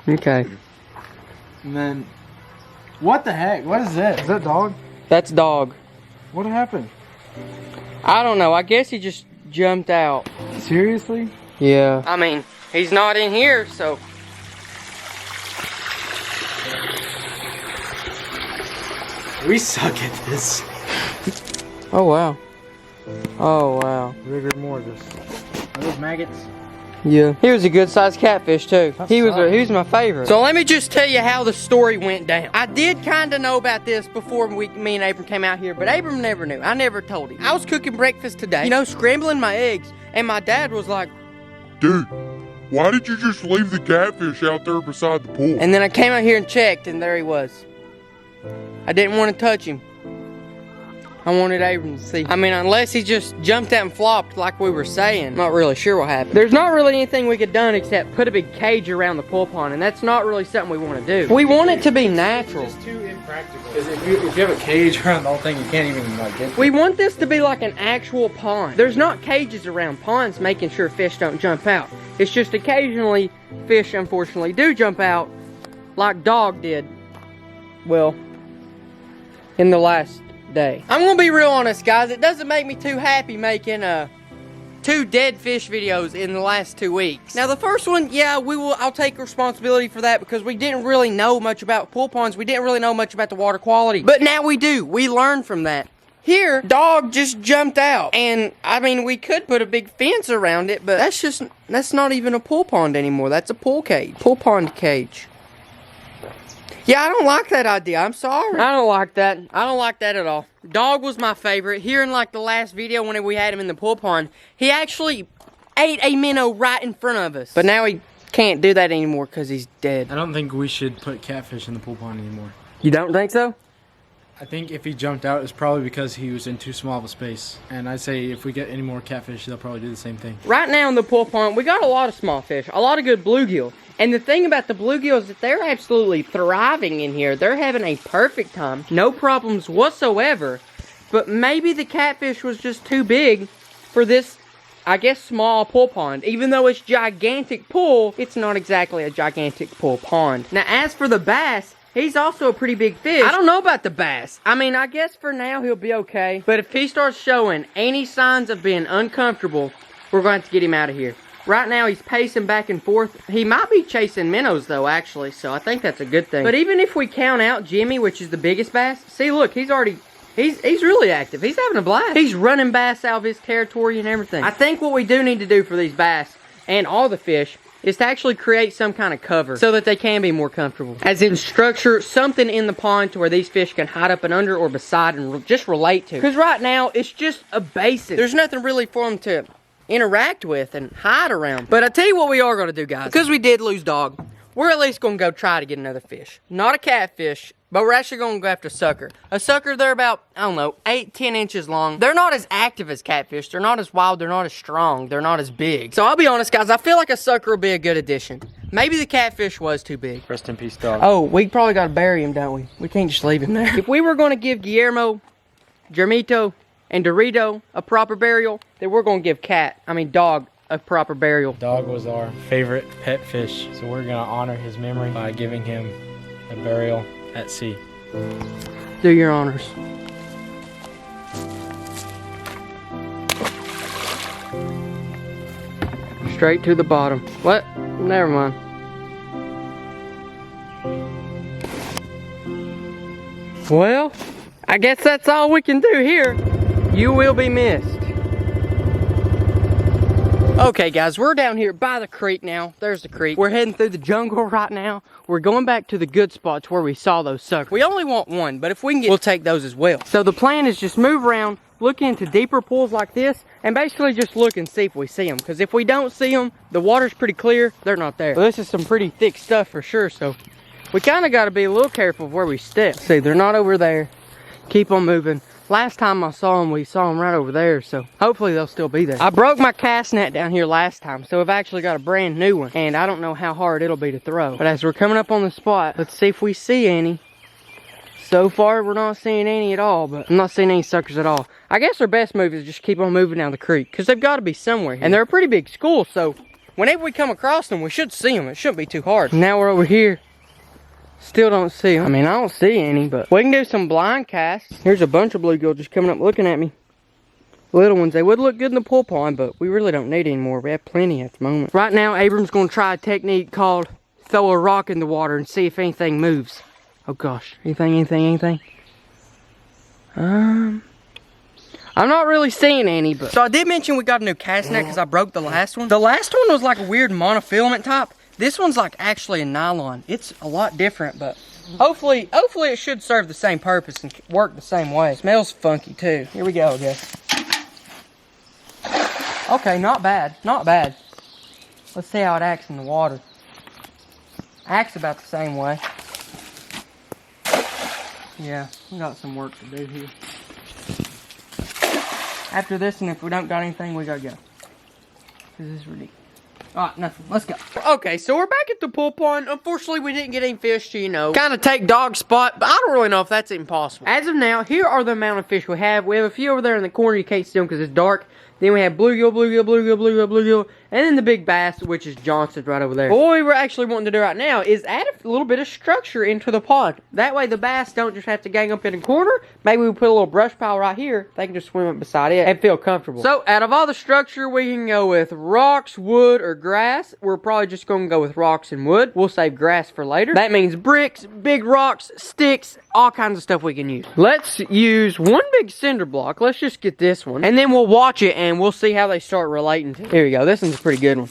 Okay. And then, what the heck? What is that? Is that dog? That's dog. What happened? I don't know. I guess he just jumped out. Seriously? Yeah. I mean, he's not in here, so. We suck at this. Oh, wow. Oh, wow. Rigor mortis. Are those maggots? Yeah. He was a good sized catfish too. He was my favorite. So let me just tell you how the story went down. I did kind of know about this before me and Abram came out here, but Abram never knew. I never told him. I was cooking breakfast today, you know, scrambling my eggs, and my dad was like, "Dude, why did you just leave the catfish out there beside the pool?" And then I came out here and checked, and there he was. I didn't want to touch him. I wanted Abram to see. I mean, unless he just jumped out and flopped like we were saying. I'm not really sure what happened. There's not really anything we could done except put a big cage around the pool pond, and that's not really something we want to do. We want it to be natural. It's too impractical. Because if you have a cage around the whole thing, you can't even like get. We want this to be like an actual pond. There's not cages around ponds making sure fish don't jump out. It's just occasionally fish, unfortunately, do jump out, like dog did. Well, in the last day. I'm gonna be real honest, guys. It doesn't make me too happy making 2 dead fish videos in the last 2 weeks. Now the first one, yeah, I'll take responsibility for that because we didn't really know much about pool ponds. We didn't really know much about the water quality. But now we do. We learned from that. Here, dog just jumped out. And I mean, we could put a big fence around it, but that's not even a pool pond anymore. That's a pool cage. Pool pond cage. Yeah, I don't like that idea. I'm sorry. I don't like that. I don't like that at all. Dog was my favorite. Here in like the last video when we had him in the pool pond, he actually ate a minnow right in front of us. But now he can't do that anymore because he's dead. I don't think we should put catfish in the pool pond anymore. You don't think so? I think if he jumped out, it's probably because he was in too small of a space. And I'd say if we get any more catfish, they'll probably do the same thing. Right now in the pool pond, we got a lot of small fish, a lot of good bluegill. And the thing about the bluegill is that they're absolutely thriving in here. They're having a perfect time, no problems whatsoever. But maybe the catfish was just too big for this, I guess, small pool pond. Even though it's gigantic pool, it's not exactly a gigantic pool pond. Now, as for the bass, he's also a pretty big fish. I don't know about the bass. I mean, I guess for now he'll be okay. But if he starts showing any signs of being uncomfortable, we're going to have to get him out of here. Right now, he's pacing back and forth. He might be chasing minnows, though, actually, so I think that's a good thing. But even if we count out Jimmy, which is the biggest bass, see, look, he's really active. He's having a blast. He's running bass out of his territory and everything. I think what we do need to do for these bass, and all the fish, is to actually create some kind of cover so that they can be more comfortable. As in structure something in the pond to where these fish can hide up and under or beside and just relate to. Because right now, it's just a basin. There's nothing really for them to interact with and hide around. But I tell you what we are going to do, guys. Because we did lose dog, we're at least going to go try to get another fish. Not a catfish, but we're actually going to go after a sucker. A sucker, they're about, I don't know, 8-10 inches long. They're not as active as catfish. They're not as wild. They're not as strong. They're not as big. So I'll be honest, guys, I feel like a sucker will be a good addition. Maybe the catfish was too big. Rest in peace, dog. Oh, we probably got to bury him, don't we? We can't just leave him there. If we were going to give Guillermo, Germito, and Dorito a proper burial, then we're going to give dog a proper burial. Dog was our favorite pet fish, so we're going to honor his memory by giving him a burial at sea. Do your honors. Straight to the bottom. What? Never mind. Well, I guess that's all we can do here. You will be missed. Okay, guys, we're down here by the creek now. There's the creek. We're heading through the jungle right now. We're going back to the good spots where we saw those suckers. We only want one, but if we can get, we'll take those as well. So the plan is just move around, look into deeper pools like this, and basically just look and see if we see them. Because if we don't see them, the water's pretty clear, they're not there. Well, this is some pretty thick stuff for sure, so we kind of got to be a little careful of where we step. See, they're not over there. Keep on moving. Last time I saw them, we saw them right over there, so hopefully they'll still be there. I broke my cast net down here last time, so I've actually got a brand new one, and I don't know how hard it'll be to throw. But as we're coming up on the spot, let's see if we see any. So far, we're not seeing any at all, but I'm not seeing any suckers at all. I guess our best move is just keep on moving down the creek, because they've got to be somewhere here. And they're a pretty big school, so whenever we come across them, we should see them. It shouldn't be too hard. Now we're over here. Still don't see them. I mean, I don't see any, but we can do some blind casts. Here's a bunch of bluegill just coming up looking at me. Little ones, they would look good in the pool pond, but we really don't need any more. We have plenty at the moment. Right now, Abram's going to try a technique called throw a rock in the water and see if anything moves. Oh gosh, anything? I'm not really seeing any, but... So I did mention we got a new cast net because I broke the last one. The last one was like a weird monofilament type. This one's like actually a nylon. It's a lot different, but hopefully it should serve the same purpose and work the same way. It smells funky too. Here we go, guys. Okay, not bad. Let's see how it acts in the water. Acts about the same way. Yeah, we got some work to do here. After this, and if we don't got anything, we gotta go. This is ridiculous. Alright, nothing. Let's go. Okay, so we're back at the pool pond. Unfortunately, we didn't get any fish to, kind of take dog spot, but I don't really know if that's impossible. As of now, here are the amount of fish we have. We have a few over there in the corner. You can't see them because it's dark. Then we have bluegill, and then the big bass, which is Johnson's right over there. But what we were actually wanting to do right now is add a little bit of structure into the pond. That way the bass don't just have to gang up in a corner. Maybe we put a little brush pile right here. They can just swim up beside it and feel comfortable. So out of all the structure, we can go with rocks, wood, or grass. We're probably just going to go with rocks and wood. We'll save grass for later. That means bricks, big rocks, sticks, all kinds of stuff we can use. Let's use one big cinder block. Let's just get this one. And then we'll watch it and we'll see how they start relating to it. Here we go. This one's a pretty good one.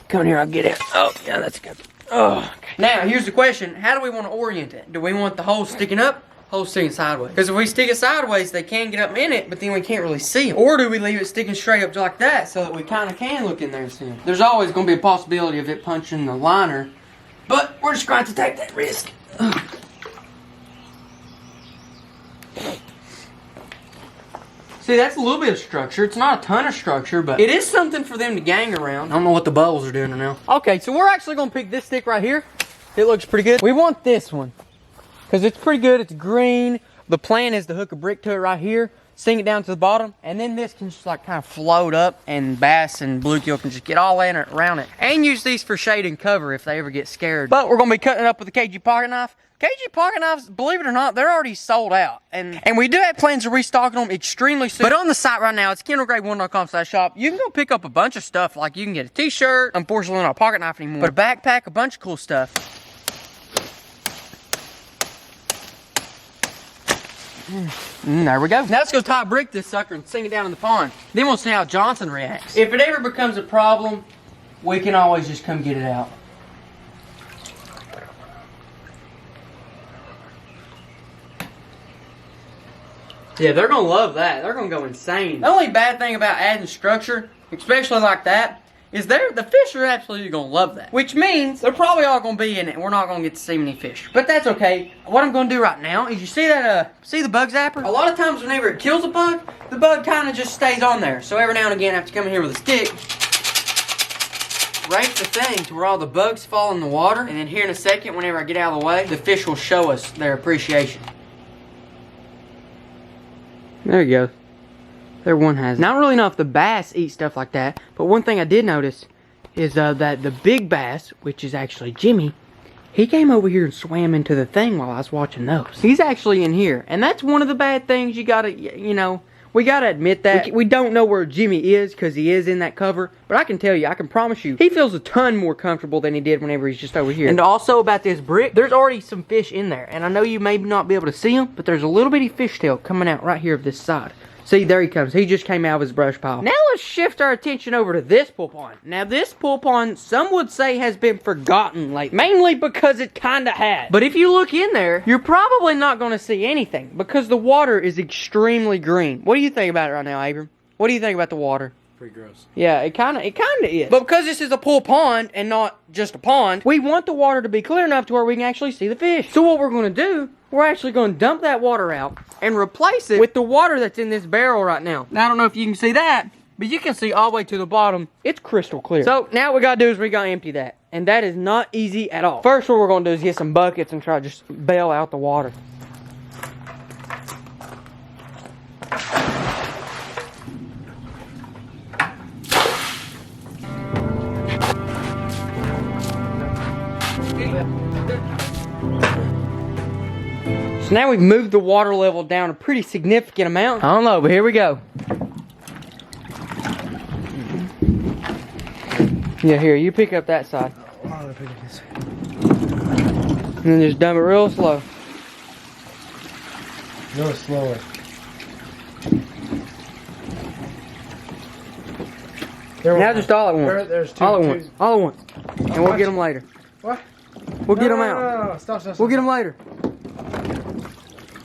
Come here, I'll get it. Oh, yeah, that's good. Oh, okay. Now, here's the question. How do we want to orient it? Do we want the hole sticking up? Hole sticking sideways? Because if we stick it sideways, they can get up in it, but then we can't really see them. Or do we leave it sticking straight up like that so that we kind of can look in there and see them? There's always going to be a possibility of it punching the liner, but we're just going to take that risk. Ugh. See, that's a little bit of structure. It's not a ton of structure, but it is something for them to gang around. I don't know what the bubbles are doing now. Okay, so we're actually going to pick this stick right here. It looks pretty good. We want this one because it's pretty good. It's green. The plan is to hook a brick to it right here, sink it down to the bottom, and then this can just like kind of float up, and bass and bluegill can just get all in it, around it. And use these for shade and cover if they ever get scared. But we're going to be cutting it up with a KG pocket knife. KG pocket knives, believe it or not, they're already sold out. And we do have plans to restock them extremely soon. But on the site right now, it's kendallgrade1.com/shop. You can go pick up a bunch of stuff. Like you can get a t-shirt, unfortunately not a pocket knife anymore, but a backpack, a bunch of cool stuff. There we go. Now let's go tie a brick to this sucker and sink it down in the pond. Then we'll see how Johnson reacts. If it ever becomes a problem, we can always just come get it out. Yeah, they're going to love that. They're going to go insane. The only bad thing about adding structure, especially like that, is the fish are absolutely going to love that. Which means they're probably all going to be in it and we're not going to get to see many fish. But that's okay. What I'm going to do right now is you see that, see the bug zapper? A lot of times whenever it kills a bug, the bug kind of just stays on there. So every now and again I have to come in here with a stick, rake the thing to where all the bugs fall in the water. And then here in a second, whenever I get out of the way, the fish will show us their appreciation. There you go. There one has it. Now, I don't really know if the bass eat stuff like that, but one thing I did notice is that the big bass, which is actually Jimmy, he came over here and swam into the thing while I was watching those. He's actually in here, and that's one of the bad things you gotta, we gotta admit that. We don't know where Jimmy is because he is in that cover, but I can tell you, I can promise you, he feels a ton more comfortable than he did whenever he's just over here. And also about this brick, there's already some fish in there, and I know you may not be able to see them, but there's a little bitty fishtail coming out right here of this side. See, there he comes. He just came out of his brush pile. Now let's shift our attention over to this pool pond. Now this pool pond, some would say, has been forgotten lately. Mainly because it kinda had. But if you look in there, you're probably not gonna see anything because the water is extremely green. What do you think about it right now, Abram? What do you think about the water? Pretty gross. Yeah, it kinda is. But because this is a pool pond and not just a pond, we want the water to be clear enough to where we can actually see the fish. So what we're gonna do, we're actually going to dump that water out and replace it with the water that's in this barrel right now. Now, I don't know if you can see that, but you can see all the way to the bottom. It's crystal clear. So, now what we got to do is we got to empty that. And that is not easy at all. First, what we're going to do is get some buckets and try to just bail out the water. So now we've moved the water level down a pretty significant amount. I don't know, but here we go. Yeah, here, you pick up that side. I'm gonna pick up this. And then just dump it real slow. No, slower. Now just all at once. There's two. All at once. All at once. And we'll get them later. What? We'll get them out. No, stop. We'll get them later.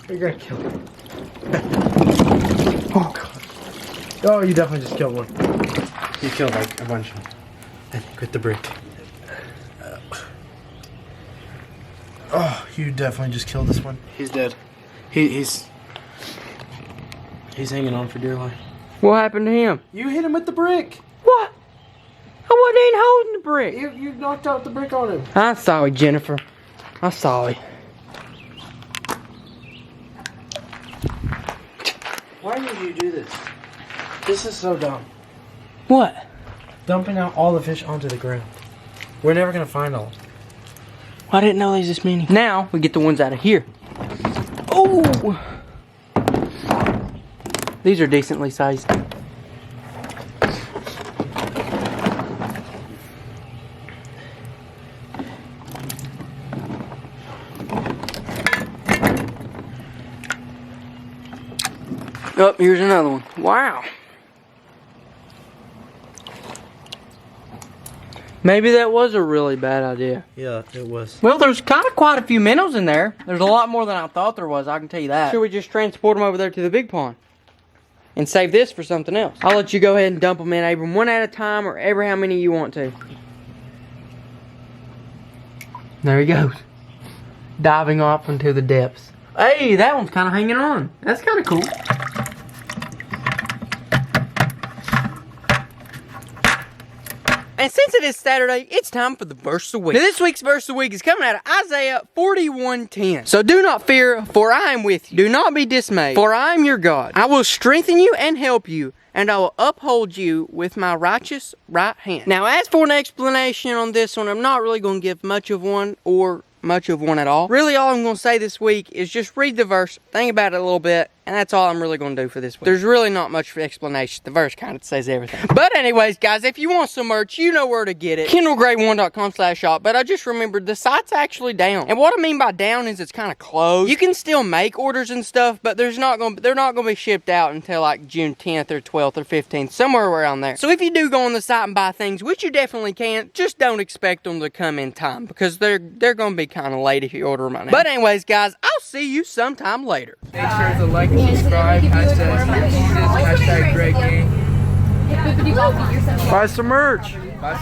You're gonna kill him. Oh, God. Oh, you definitely just killed one. You killed like a bunch of them. I think with the brick. Oh, you definitely just killed this one. He's dead. He's hanging on for dear life. What happened to him? You hit him with the brick. What? I wasn't even holding the brick. You knocked out the brick on him. I'm sorry, Jennifer. I'm sorry. Why did you do this? This is so dumb. What? Dumping out all the fish onto the ground. We're never gonna find all. I didn't know there's this many. Now we get the ones out of here. Oh! These are decently sized. Oh, here's another one. Wow. Maybe that was a really bad idea. Yeah, it was. Well, there's kind of quite a few minnows in there. There's a lot more than I thought there was, I can tell you that. Should we just transport them over there to the big pond? And save this for something else? I'll let you go ahead and dump them in, Abram, one at a time or ever how many you want to. There he goes. Diving off into the depths. Hey, that one's kind of hanging on. That's kind of cool. And since it is Saturday, it's time for the verse of the week. Now, this week's verse of the week is coming out of Isaiah 41:10. So do not fear, for I am with you. Do not be dismayed, for I am your God. I will strengthen you and help you, and I will uphold you with my righteous right hand. Now, as for an explanation on this one, I'm not really going to give much of one or much of one at all. Really, all I'm going to say this week is just read the verse, think about it a little bit, and that's all I'm really going to do for this week. There's really not much for explanation. The verse kind of says everything. But anyways, guys, if you want some merch, you know where to get it. KendallGray1.com/shop. But I just remembered the site's actually down. And what I mean by down is it's kind of closed. You can still make orders and stuff, but they're not going to be shipped out until like June 10th or 12th or 15th, somewhere around there. So if you do go on the site and buy things, which you definitely can, just don't expect them to come in time because they're going to be kind of late if you order them right now. But anyways, guys, I'll see you sometime later. Make sure to like and subscribe, hashtag Greg Gang. Buy some merch.